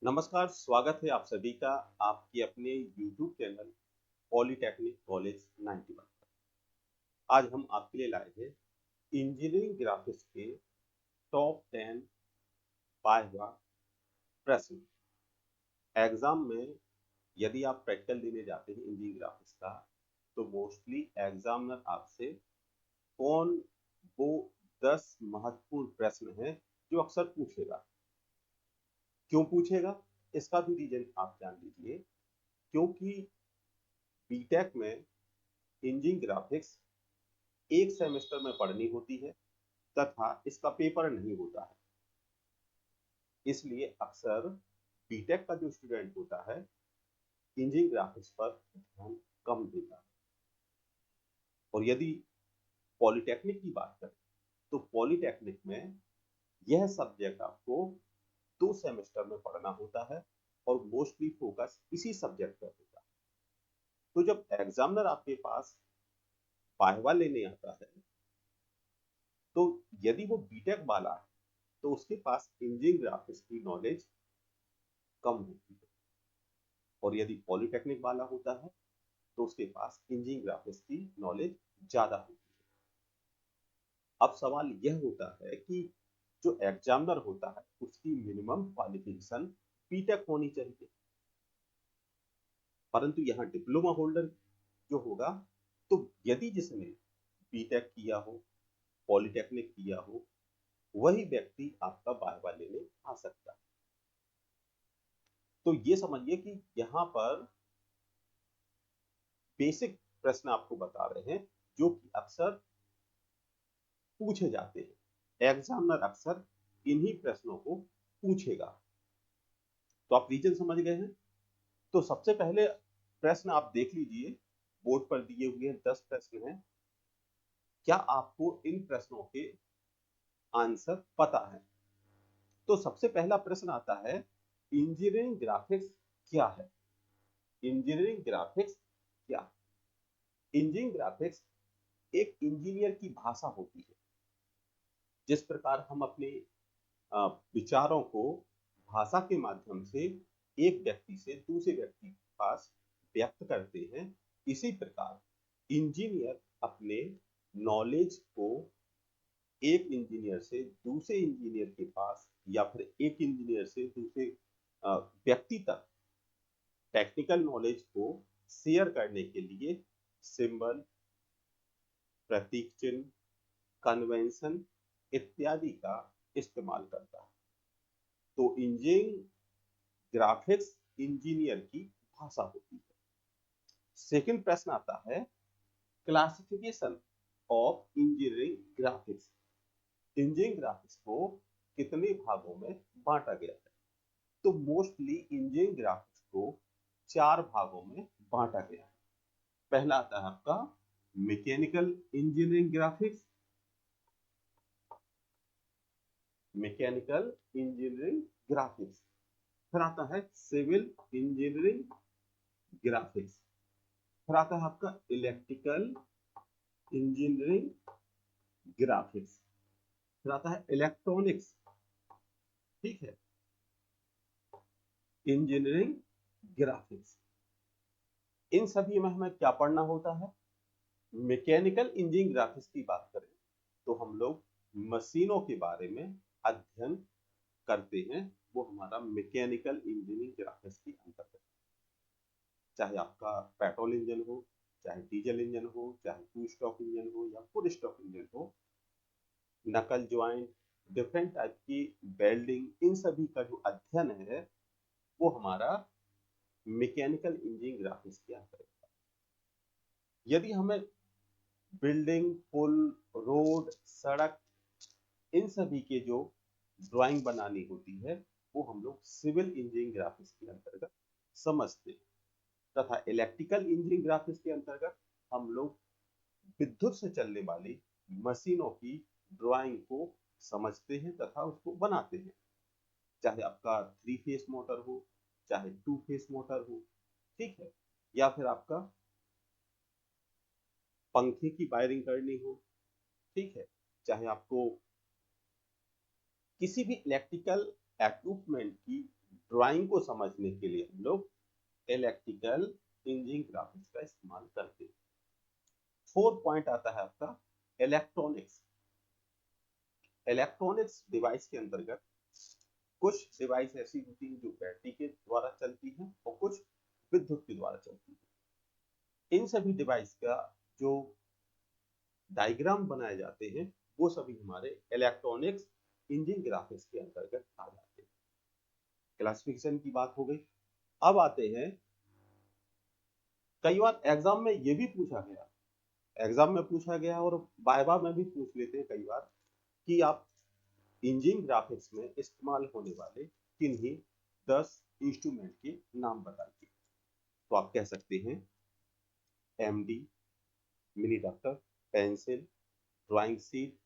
नमस्कार, स्वागत है आप सभी का आपके अपने YouTube चैनल पॉलीटेक्निक कॉलेज 91 पर। आज हम आपके लिए लाए हैं इंजीनियरिंग ग्राफिक्स के टॉप 10 वाइवा प्रश्न। एग्जाम में यदि आप प्रैक्टिकल देने जाते हैं इंजीनियरिंग ग्राफिक्स का, तो मोस्टली एग्जामिनर आपसे कौन वो 10 महत्वपूर्ण प्रश्न हैं जो अक्सर पूछेगा। क्यों पूछेगा, इसका भी रीजन आप जान लीजिए। क्योंकि बीटेक में इंजीनियरिंग ग्राफिक्स एक सेमेस्टर में पढ़नी होती है तथा इसका पेपर नहीं होता है। इसलिए अक्सर बीटेक का जो स्टूडेंट होता है इंजीनियरिंग ग्राफिक्स पर ध्यान कम देता है। और यदि पॉलीटेक्निक की बात करें तो पॉलीटेक्निक में यह सब्जेक्ट आपको 2 सेमेस्टर में पढ़ना होता है और मोस्टली फोकस इसी सब्जेक्ट पर होता है। तो जब एग्जामिनर आपके पास वाइवा लेने आता है, तो यदि वो बीटेक वाला है तो उसके पास इंजीनियरिंग ग्राफिक्स की नॉलेज कम होती है, और यदि पॉलीटेक्निक वाला होता है तो उसके पास इंजीनियरिंग ग्राफिक्स की नॉलेज ज्यादा होती है। अब सवाल यह होता है कि जो एग्जामिनर होता है उसकी मिनिमम क्वालिफिकेशन बीटेक होनी चाहिए, परंतु यहाँ डिप्लोमा होल्डर जो होगा, तो यदि जिसने बीटेक किया हो, पॉलीटेक्निक किया हो, वही व्यक्ति आपका वाइवा लेने आ सकता है। तो ये समझिए कि यहाँ पर बेसिक प्रश्न आपको बता रहे हैं जो कि अक्सर पूछे जाते हैं। एग्जामिनर अक्सर इन्हीं प्रश्नों को पूछेगा। तो आप रीजन समझ गए हैं। तो सबसे पहले प्रश्न आप देख लीजिए, बोर्ड पर दिए हुए 10 प्रश्न हैं। क्या आपको इन प्रश्नों के आंसर पता है? तो सबसे पहला प्रश्न आता है, इंजीनियरिंग ग्राफिक्स क्या है? इंजीनियरिंग ग्राफिक्स क्या? इंजीनियरिंग ग्राफिक्स एक इंजीनियर की भाषा होती है। जिस प्रकार हम अपने विचारों को भाषा के माध्यम से एक व्यक्ति से दूसरे व्यक्ति के पास व्यक्त करते हैं, इसी प्रकार इंजीनियर अपने नॉलेज को एक इंजीनियर से दूसरे इंजीनियर के पास या फिर एक इंजीनियर से दूसरे व्यक्ति तक टेक्निकल नॉलेज को शेयर करने के लिए सिंबल, प्रतीक चिन्ह, कन्वेंशन इत्यादि का इस्तेमाल करता है। तो इंजीनियरिंग ग्राफिक्स इंजीनियर की भाषा होती है। सेकंड प्रश्न आता है, classification of engineering graphics. Engineering graphics को कितने भागों में बांटा गया है? तो मोस्टली इंजीनियरिंग ग्राफिक्स को 4 भागों में बांटा गया है। पहला आता है आपका mechanical engineering graphics, mechanical engineering graphics. फिर आता है सिविल इंजीनियरिंग ग्राफिक्स। फिर आता है आपका इलेक्ट्रिकल इंजीनियरिंग ग्राफिक्स। फिर आता है इलेक्ट्रॉनिक्स, ठीक है, इंजीनियरिंग ग्राफिक्स। इन सभी में हमें क्या पढ़ना होता है? मैकेनिकल इंजीनियरिंग ग्राफिक्स की बात करें तो हम लोग मशीनों के बारे में अध्ययन करते हैं, वो हमारा मैकेनिकल इंजीनियरिंग ग्राफिक्स की अंतर्गत। चाहे आपका पेट्रोल इंजन हो, चाहे डीजल इंजन हो, चाहे टू स्ट्रोक इंजन हो या फोर स्ट्रोक इंजन हो, नकल ज्वाइंट, डिफरेंट टाइप की वेल्डिंग, इन सभी का जो अध्ययन है वो हमारा मैकेनिकल इंजीनियरिंग ग्राफिक्स के अंतर्गत। यदि हमें बिल्डिंग, पुल, रोड, सड़क, इन सभी के जो ड्राइंग बनानी होती है वो हम लोग सिविल इंजीनियरिंग ग्राफिक्स के अंतर्गत समझते हैं। तथा इलेक्ट्रिकल इंजीनियरिंग ग्राफिक्स के अंतर्गत हम लोग विद्युत से चलने वाली मशीनों की ड्राइंग को समझते हैं तथा उसको बनाते हैं। चाहे आपका 3 फेस मोटर हो, चाहे 2 फेस मोटर हो, ठीक है, या फिर आपका पंखे की वायरिंग करनी हो, ठीक है, चाहे आपको किसी भी इलेक्ट्रिकल इक्विपमेंट की ड्राइंग को समझने के लिए हम लोग इलेक्ट्रिकल इंजीनियरिंग ग्राफिक्स का इस्तेमाल करते हैं। 4 पॉइंट आता है आपका इलेक्ट्रॉनिक्स। इलेक्ट्रॉनिक्स डिवाइस के अंतर्गत कुछ डिवाइस ऐसी होती हैं जो बैटरी के द्वारा चलती हैं और कुछ विद्युत के द्वारा चलती हैं। इन सभी डिवाइस का जो डायग्राम बनाए जाते हैं वो सभी हमारे इलेक्ट्रॉनिक्स इंजीनियरिंग ग्राफिक्स के अंतर्गत आ जाते हैं। क्लासिफिकेशन की बात हो गई। अब आते हैं, कई बार एग्जाम में ये भी पूछा गया, एग्जाम में पूछा गया और वाइवा में भी पूछ लेते हैं कई बार कि आप इंजीनियरिंग ग्राफिक्स में इस्तेमाल होने वाले किन्हीं 10 इंस्ट्रूमेंट के नाम बताइए। तो आप कह सकते हैं MD, mini doctor, pencil, drawing sheet,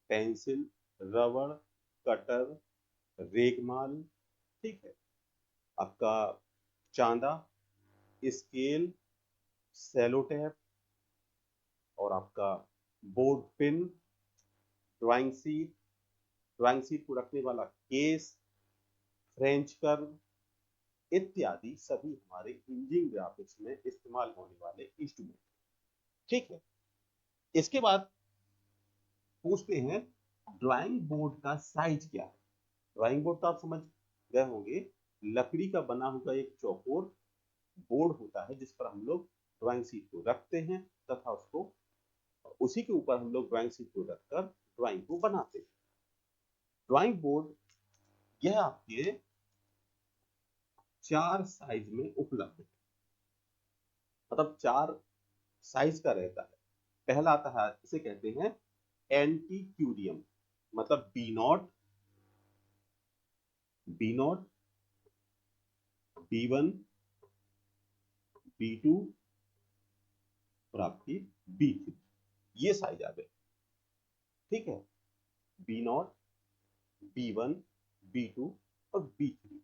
pencil, रबड़, कटर, रेगमाल, ठीक है, आपका चांदा, स्केल, सेलो टेप और आपका बोर्ड पिन, ड्राइंग शीट को रखने वाला केस, फ्रेंच कर्व इत्यादि सभी हमारे इंजीनियरिंग ग्राफिक्स में इस्तेमाल होने वाले इंस्ट्रूमेंट। ठीक है, इसके बाद पूछते हैं ड्राइंग बोर्ड का साइज क्या है। ड्राइंग बोर्ड तो आप समझ गए होंगे, लकड़ी का बना हुआ एक चौकोर बोर्ड होता है जिस पर हम लोग ड्राइंग शीट को रखते हैं तथा उसको उसी के ऊपर हम लोग ड्राइंग शीट को रखकर ड्राइंग को बनाते हैं। ड्राइंग बोर्ड यह आपके 4 साइज में उपलब्ध है, मतलब 4 साइज का रहता है। पहला आता है, इसे कहते हैं एंटीक्यूरियम, मतलब B0, B1, B2 और आपकी B3, ये साइज आ गए। ठीक है, B0, B1, B2 और B3।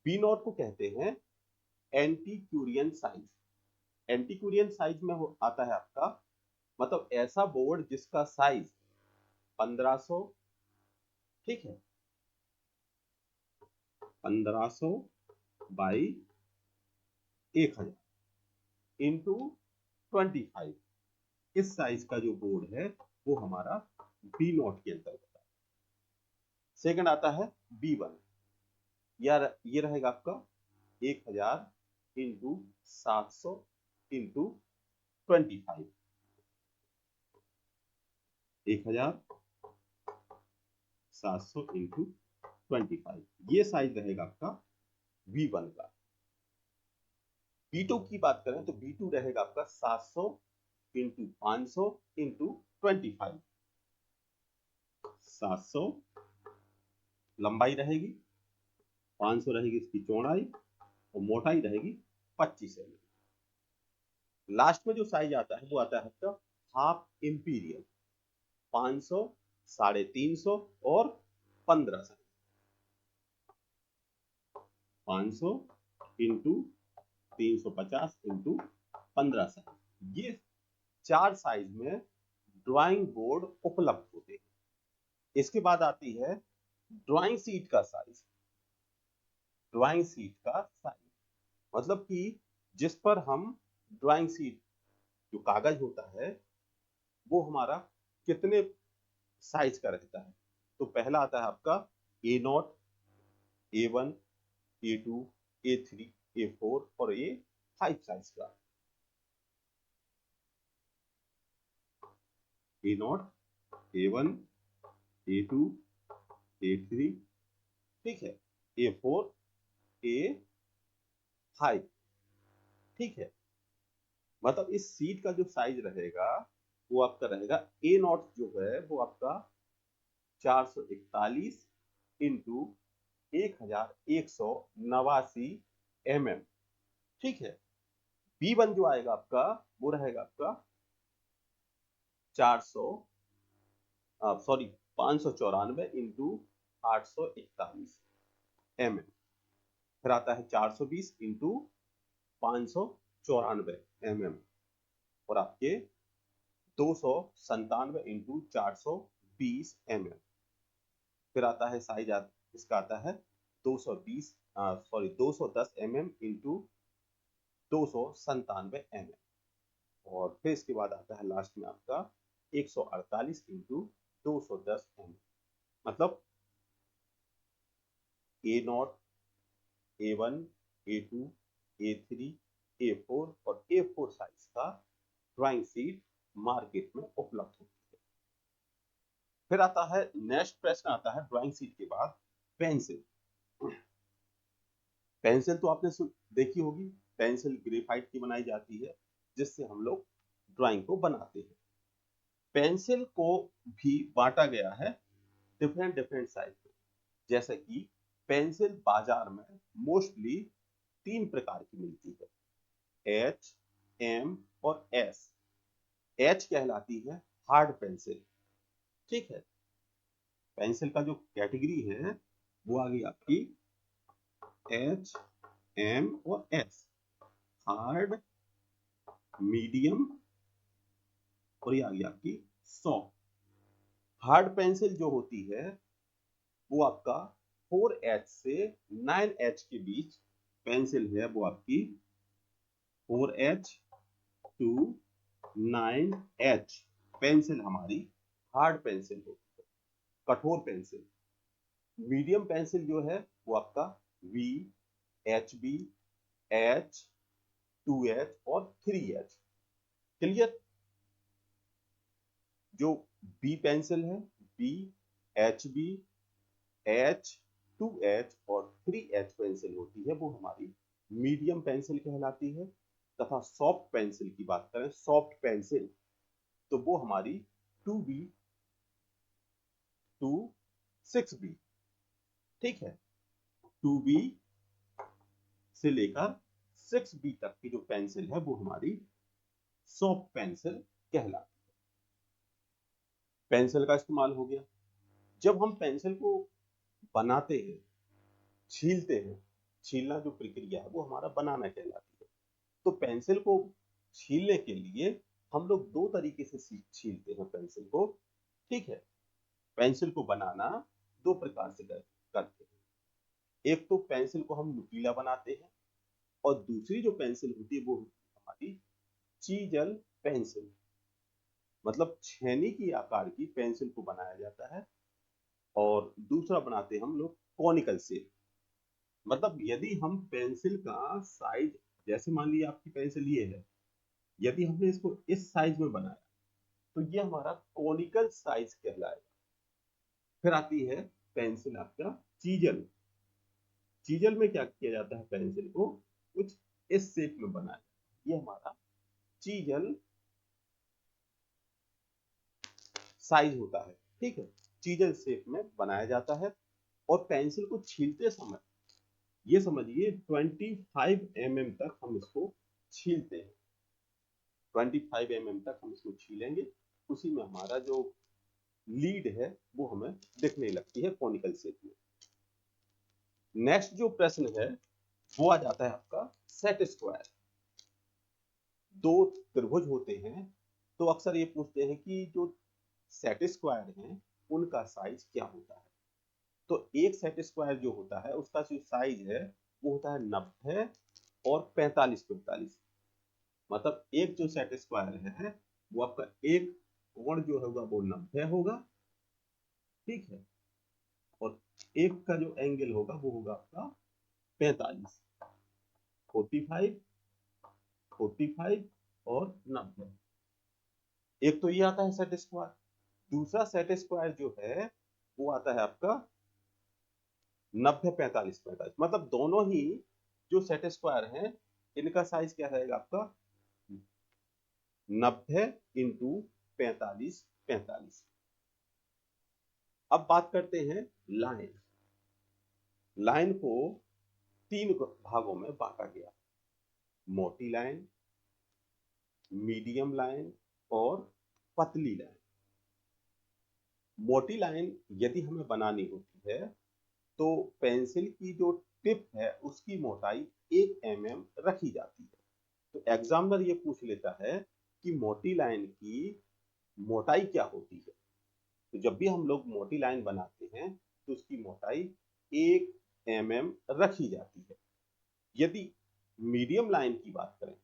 B0 को कहते हैं एंटीक्यूरियन साइज। एंटीक्यूरियन साइज में आता है आपका, मतलब ऐसा बोर्ड जिसका साइज 1500, ठीक है, 1500 बाई 1000 इंटू 25, इस साइज का जो बोर्ड है वो हमारा B0 के अंतर्गत है। सेकंड आता है B1, यार ये रहेगा आपका 1000 इंटू 700 इंटू 25, 1700 इंटू 25, ये साइज रहेगा आपका V1 का। B2 की बात करें तो B2 रहेगा आपका 700 इंटू 500 इंटू 25, 700 लंबाई रहेगी, 500 रहेगी इसकी चौड़ाई और मोटाई रहेगी 25 mm। लास्ट में जो साइज आता है वो आता है आपका हाफ इंपीरियल, 500, 350 और 15 साइज, 500 इंटू 350 इंटू 15 साइज, ये 4 साइज में ड्राइंग बोर्ड उपलब्ध होते हैं। इसके बाद आती है ड्राइंग शीट का साइज। ड्राइंग शीट का साइज मतलब कि जिस पर हम ड्राइंग शीट, जो कागज होता है वो हमारा कितने साइज का रहता है। तो पहला आता है आपका A0, A1, A2, A3, A4 और A5 साइज का। A0, A1, A2, A3, ठीक है, A4, A5, ठीक है। मतलब इस सीट का जो साइज रहेगा वो आपका रहेगा A0 जो है वो आपका 441 इंटू 1189 mm, ठीक है। B1 जो आएगा आपका वो रहेगा आपका 594 इंटू 841 mm। फिर आता है 420 इंटू 594 mm और आपके 297 इंटू 420 mm। फिर आता है साइज इसका आता है 220 सॉरी 210 mm इंटू 297 mm, और फिर इसके बाद आता है लास्ट में आपका 148 इंटू 210 mm, मतलब A0, A1, A2, A3, A4 और A4 साइज का ड्राइंग शीट मार्केट में उपलब्ध होती है। फिर आता है नेक्स्ट प्रश्न आता है ड्राइंग शीट के बाद पेंसिल। पेंसिल तो आपने देखी होगी, पेंसिल ग्रेफाइट की बनाई जाती है जिससे हम लोग ड्राइंग को बनाते हैं। पेंसिल को भी बांटा गया है डिफरेंट डिफरेंट साइज में, जैसे कि पेंसिल बाजार में मोस्टली 3 प्रकार की मिलती है, एच, एम और एस। एच कहलाती है हार्ड पेंसिल, ठीक है। पेंसिल का जो कैटेगरी है वो आ गई आपकी एच, एम और एस, हार्ड, मीडियम और ये आ गई आपकी सॉफ्ट। हार्ड पेंसिल जो होती है वो आपका 4H से 9H के बीच पेंसिल है, वो आपकी 4H टू 9H पेंसिल हमारी हार्ड पेंसिल होती है, कठोर पेंसिल। मीडियम पेंसिल जो है वो आपका V, HB, H, 2H और 3H। क्लियर? जो बी पेंसिल है, बी, HB, H, 2H और 3H पेंसिल होती है वो हमारी मीडियम पेंसिल कहलाती है। तथा सॉफ्ट पेंसिल की बात करें, सॉफ्ट पेंसिल, तो वो हमारी 2B टू 6B, ठीक है। 2B से लेकर 6B तक की जो पेंसिल है वो हमारी सॉफ्ट पेंसिल कहलाती है। पेंसिल का इस्तेमाल हो गया। जब हम पेंसिल को बनाते हैं, छीलते हैं, छीलना जो प्रक्रिया है वो हमारा बनाना कहलाती है। तो पेंसिल को छीलने के लिए हम लोग 2 तरीके से छीलते हैं पेंसिल को, ठीक है। पेंसिल को बनाना 2 प्रकार से करते हैं। एक तो पेंसिल को हम नुकीला बनाते हैं और दूसरी जो पेंसिल होती है वो हमारी चीजल पेंसिल, मतलब छेनी की आकार की पेंसिल को बनाया जाता है। और दूसरा बनाते हैं हम लोग कॉनिकल शेप, मतलब यदि हम पेंसिल का साइज, जैसे मान लीजिए आपकी पेंसिल ये है, यदि हमने इसको इस साइज में बनाया तो ये हमारा कॉनिकल साइज कहलाएगा। फिर आती है पेंसिल आपका चीजल। चीजल में क्या किया जाता है, पेंसिल को कुछ इस शेप में बनाया, ये हमारा चीजल साइज होता है, ठीक है। चीजल शेप में बनाया जाता है। और पेंसिल को छीलते समय ये समझिए 25 mm तक हम इसको छीलते हैं। 25 mm तक हम इसको छीलेंगे, उसी में हमारा जो लीड है वो हमें दिखने लगती है कॉनिकल शेप में। नेक्स्ट जो प्रश्न है वो आ जाता है आपका सेट स्क्वायर। 2 त्रिभुज होते हैं तो अक्सर ये पूछते हैं कि जो सेट स्क्वायर हैं उनका साइज क्या होता है। तो एक सेट स्क्वायर जो होता है उसका जो साइज है वो होता है 90 और 45-45। मतलब एक जो सेट स्क्वायर है वो आपका एक कोण जो होगा वो 90 होगा, ठीक है। और एक का जो एंगल होगा वो होगा आपका 45, 45, 45 और 90। एक तो ये आता है सेट स्क्वायर। दूसरा सेट स्क्वायर जो है वो आता है आपका 90-45-45, मतलब दोनों ही जो सेट स्क्वायर हैं इनका साइज क्या रहेगा आपका 90 इंटू 45-45। अब बात करते हैं लाइन। लाइन को 3 भागों में बांटा गया, मोटी लाइन, मीडियम लाइन और पतली लाइन। मोटी लाइन यदि हमें बनानी होती है तो पेंसिल की जो टिप है उसकी मोटाई 1 mm रखी जाती है। तो एग्जामिनर ये पूछ लेता है कि मोटी लाइन की मोटाई क्या होती है। तो जब भी हम लोग मोटी लाइन बनाते हैं तो उसकी मोटाई 1 mm रखी जाती है। यदि मीडियम लाइन की बात करें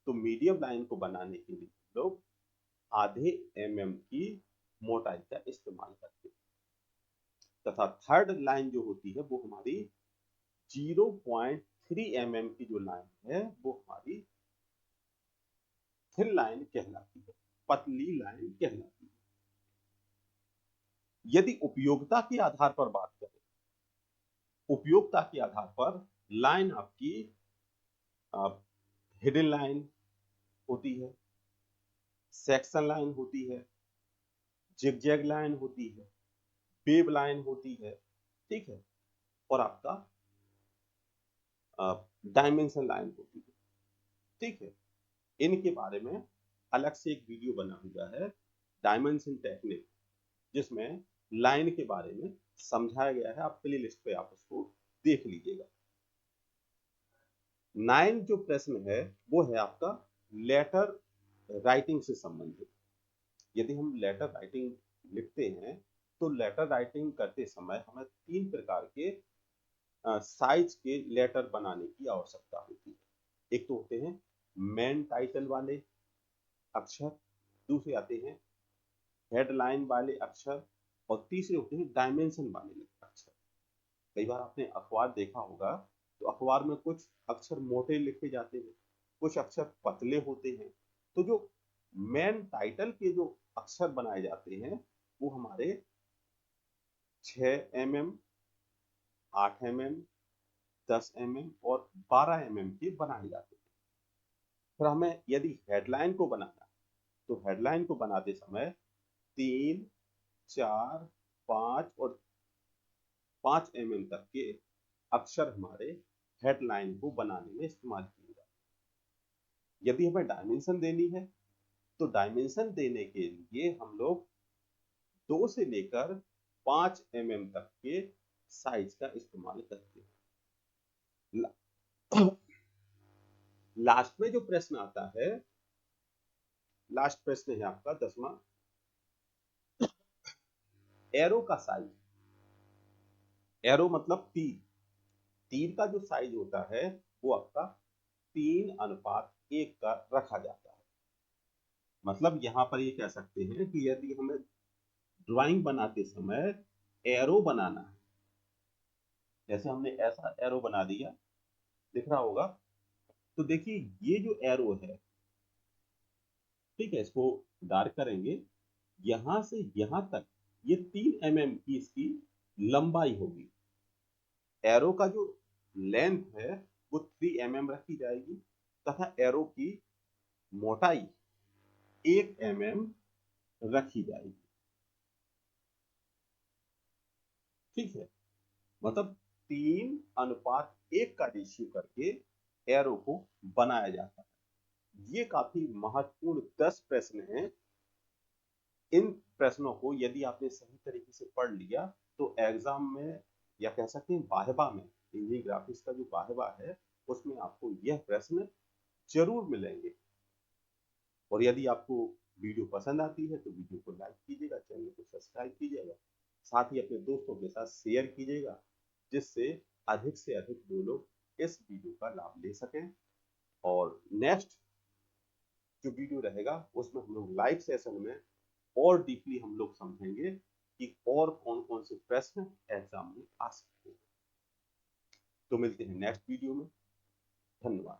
तो मीडियम लाइन को बनाने के लिए लोग आधे mm की मोटाई का इस्तेमाल करते हैं, तथा थर्ड लाइन जो होती है वो हमारी 0.3 mm की जो लाइन है वो हमारी थिन लाइन कहलाती है, पतली लाइन कहलाती है। यदि उपयोगिता के आधार पर बात करें, उपयोगिता के आधार पर लाइन आपकी हिडन लाइन होती है, सेक्शन लाइन होती है, जिगजैग लाइन होती है, वेव लाइन होती है, ठीक है, और आपका डायमेंशन लाइन होती है, ठीक है। इनके बारे में अलग से एक वीडियो बना हुआ है, डायमेंशन टेक्निक, जिसमें लाइन के बारे में समझाया गया है। आप प्ले लिस्ट पे आप उसको देख लीजिएगा। 9 जो प्रश्न है वो है आपका लेटर राइटिंग से संबंधित। यदि हम लेटर राइटिंग लिखते हैं तो लेटर राइटिंग करते समय हमें 3 प्रकार के साइज के लेटर बनाने की आवश्यकता होती है। एक तो होते हैं मेन टाइटल वाले अक्षर, दूसरे आते हैं हेडलाइन वाले अक्षर, और तीसरे होते हैं डायमेंशन वाले अक्षर। कई बार आपने अखबार देखा होगा तो अखबार में कुछ अक्षर मोटे लिखे जाते हैं, कुछ अक्षर पतले होते हैं। तो जो मेन टाइटल के जो अक्षर बनाए जाते हैं वो हमारे 6 mm, 8 mm, 10 mm और 12 mm के बनाए जाते हैं। फिर हमें यदि हेडलाइन को बनाना तो हेडलाइन को बनाते समय 3, 4, 5 और 5 mm तक के अक्षर हमारे हेडलाइन को बनाने में इस्तेमाल किए जाते हैं। यदि हमें डायमेंशन देनी है तो डायमेंशन देने के लिए हम लोग 2 से लेकर 5 mm तक के साइज का इस्तेमाल करते हैं। लास्ट में जो प्रश्न आता है, लास्ट प्रश्न है आपका 10वां, एरो का साइज। एरो मतलब तीर, तीर का जो साइज होता है वो आपका 3:1 का रखा जाता है। मतलब यहां पर ये कह सकते हैं कि यदि हमें ड्राइंग बनाते समय एरो बनाना है, जैसे हमने ऐसा एरो बना दिया, दिख रहा होगा, तो देखिए ये जो एरो है, ठीक है, इसको डार्क करेंगे, यहां से यहां तक ये 3 mm की इसकी लंबाई होगी। एरो का जो लेंथ है वो 3 mm रखी जाएगी, तथा एरो की मोटाई 1 mm रखी जाएगी, ठीक है। मतलब 3:1 का रेशियो करके एरो को बनाया जाता है। ये काफी महत्वपूर्ण 10 प्रश्न हैं। इन प्रश्नों को यदि आपने सही तरीके से पढ़ लिया तो एग्जाम में, या कह सकते हैं वाहिवा में, इंजीनियरिंग ग्राफिक्स का जो वाहिवा है उसमें आपको यह प्रश्न जरूर मिलेंगे। और यदि आपको वीडियो पसंद आती है तो वीडियो को लाइक कीजिएगा, चैनल को सब्सक्राइब कीजिएगा, साथ ही अपने दोस्तों के साथ शेयर कीजिएगा, जिससे अधिक से अधिक लोग इस वीडियो का लाभ ले सकें। और नेक्स्ट जो वीडियो रहेगा उसमें हम लोग लाइव सेशन में और डीपली हम लोग समझेंगे कि और कौन कौन से प्रश्न एग्जाम में आ सकते हैं। तो मिलते हैं नेक्स्ट वीडियो में। धन्यवाद।